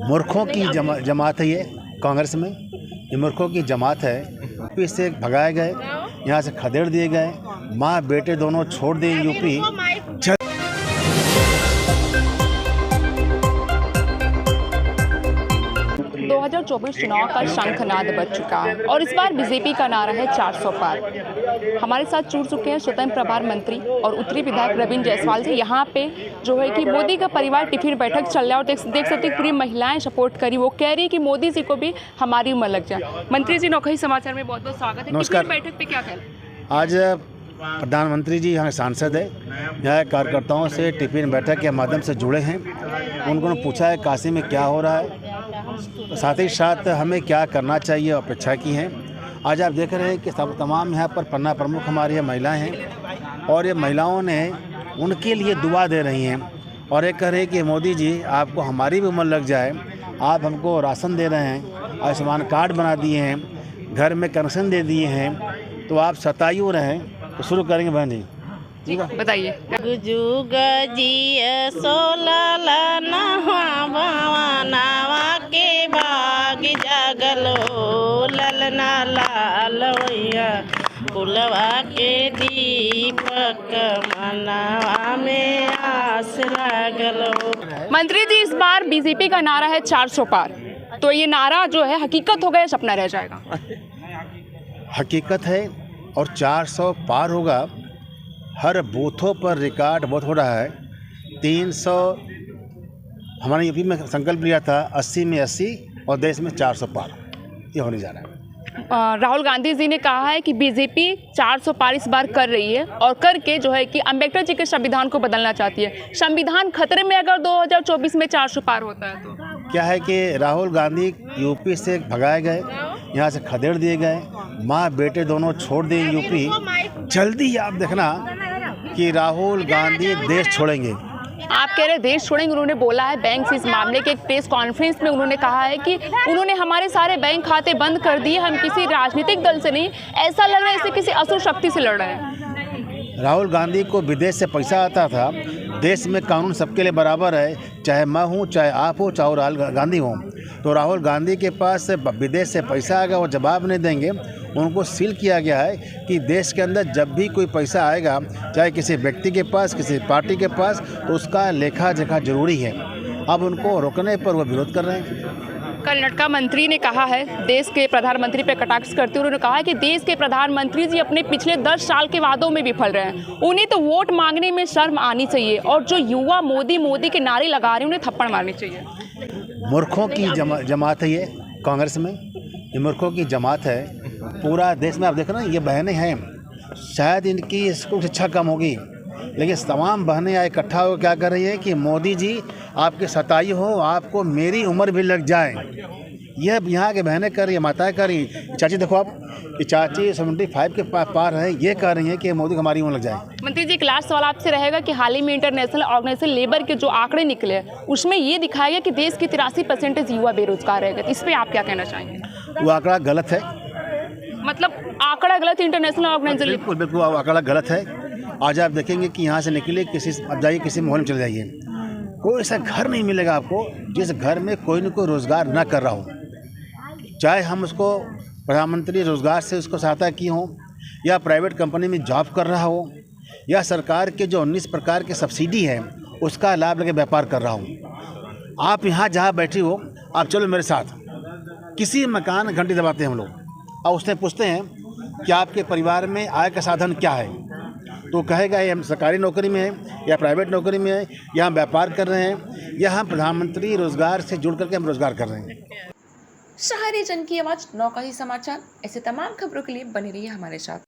मूर्खों की जमात है ये कांग्रेस में। ये मूर्खों की जमात है। यूपी से भगाए गए, यहाँ से खदेड़ दिए गए, माँ बेटे दोनों छोड़ दिए यूपी। 2024 चुनाव का शंखनाद बज चुका है और इस बार बीजेपी का नारा है 400 पार। हमारे साथ जुड़ चुके हैं स्वतंत्र प्रभार मंत्री और उत्तरी विधायक प्रवीण जायसवाल जी। यहाँ पे जो है कि मोदी का परिवार टिफिन बैठक चल रहा है और देख सकते हैं पूरी महिलाएं सपोर्ट करी। वो कह रही है कि मोदी जी को भी हमारी उम्र लग जाए। मंत्री जी, नौकरी समाचार में बहुत बहुत स्वागत है। नमस्कार। टिफिन बैठक पे क्या कहना? आज प्रधानमंत्री जी यहाँ सांसद है, यहाँ कार्यकर्ताओं से टिफिन बैठक के माध्यम से जुड़े हैं। उनको पूछा है काशी में क्या हो रहा है, साथ ही साथ हमें क्या करना चाहिए अपेक्षा की हैं। आज आप देख रहे हैं कि सब तमाम यहाँ पर पन्ना प्रमुख हमारी महिलाएं हैं और ये महिलाओं ने उनके लिए दुआ दे रही हैं और ये कह रहे हैं कि मोदी जी आपको हमारी भी उम्र लग जाए, आप हमको राशन दे रहे हैं, आयुष्मान कार्ड बना दिए हैं, घर में कनेक्शन दे दिए हैं, तो आप सतायु रहें। तो शुरू करेंगे बहन जी, ठीक है, बताइए। के बाग जागलो ललना लाल भैया कुलवा के दीपक मनावा में आस लागलो। मंत्री जी, इस बार बीजेपी का नारा है 400 पार, तो ये नारा जो है हकीकत हो गया, सपना रह जाएगा? हकीकत है और 400 पार होगा। हर बूथों पर रिकॉर्ड बहुत हो रहा है। 300 हमारे यूपी में संकल्प लिया था, 80 में 80 और देश में 400 पार, ये होने जा रहा है। राहुल गांधी जी ने कहा है कि बीजेपी 400 पार इस बार कर रही है और करके जो है कि अम्बेडकर जी के संविधान को बदलना चाहती है। संविधान खतरे में अगर 2024 में 400 पार होता है तो क्या है कि राहुल गांधी यूपी से भगाए गए, यहाँ से खदेड़ दिए गए, माँ बेटे दोनों छोड़ दिए यूपी। जल्दी आप देखना कि राहुल गांधी देश छोड़ेंगे। आप कह रहे देश छोड़ेंगे, उन्होंने बोला है बैंक से इस मामले के एक प्रेस कॉन्फ्रेंस में उन्होंने कहा है कि उन्होंने हमारे सारे बैंक खाते बंद कर दिए, हम किसी राजनीतिक दल से नहीं, ऐसा लग रहा है जैसे किसी असुर शक्ति से लड़ रहे हैं। राहुल गांधी को विदेश से पैसा आता था। देश में कानून सबके लिए बराबर है, चाहे मैं हूँ, चाहे आप हो, चाहे राहुल गांधी हो। तो राहुल गांधी के पास विदेश से पैसा आएगा, वो जवाब नहीं देंगे। उनको सील किया गया है कि देश के अंदर जब भी कोई पैसा आएगा, चाहे किसी व्यक्ति के पास, किसी पार्टी के पास, तो उसका लेखा जोखा जरूरी है। अब उनको रोकने पर वो विरोध कर रहे हैं। कर्नाटक मंत्री ने कहा है, देश के प्रधानमंत्री पर कटाक्ष करते हुए उन्होंने कहा है कि देश के प्रधानमंत्री जी अपने पिछले 10 साल के वादों में विफल रहे हैं। उन्हें तो वोट मांगने में शर्म आनी चाहिए और जो युवा मोदी के नारे लगा रहे हैं उन्हें थप्पड़ मारनी चाहिए। मूर्खों की जमात है ये कांग्रेस में। ये मूर्खों की जमात है। पूरा देश में आप देख रहे हैं, ये बहनें हैं, शायद इनकी स्कूल शिक्षा कम होगी, लेकिन तमाम बहनें इकट्ठा हो क्या कर रही है कि मोदी जी आपके सतायु हो, आपको मेरी उम्र भी लग जाए। यह यहाँ के बहनें कर रही है, माताएं कर रही हैं। चाची देखो आप, ये चाची 75 के पार है, ये कह रही हैं कि मोदी को हमारी उम्र लग जाए। मंत्री जी, एक लास्ट सवाल आपसे रहेगा कि हाल ही में इंटरनेशनल ऑर्गेनाइजेशन लेबर के जो आंकड़े निकले उसमें ये दिखाया गया कि देश की 83% युवा बेरोजगार रह गए। इस पर आप क्या कहना चाहेंगे? वो आंकड़ा गलत है। मतलब आंकड़ा गलत, इंटरनेशनल ऑर्गेनाइजेशन? बिल्कुल वो आंकड़ा गलत है। आज आप देखेंगे कि यहाँ से निकले अब जाइए किसी माहौल में चले जाइए, कोई ऐसा घर नहीं मिलेगा आपको जिस घर में कोई न कोई रोज़गार ना कर रहा हो। चाहे हम उसको प्रधानमंत्री रोज़गार से उसको सहायता की हो, या प्राइवेट कंपनी में जॉब कर रहा हो, या सरकार के जो 19 प्रकार के सब्सिडी है उसका लाभ लेके व्यापार कर रहा हूँ। आप यहाँ जहाँ बैठी हो, आप चलो मेरे साथ, किसी मकान घंटी दबाते हैं हम लोग और उससे पूछते हैं कि आपके परिवार में आय का साधन क्या है, तो कहेगा ये हम सरकारी नौकरी में है, या प्राइवेट नौकरी में है, या हम व्यापार कर रहे हैं, या हम प्रधानमंत्री रोजगार से जुड़ करके हम रोजगार कर रहे हैं। शहरी जन की आवाज, नौकरी समाचार। ऐसे तमाम खबरों के लिए बने रहिए हमारे साथ।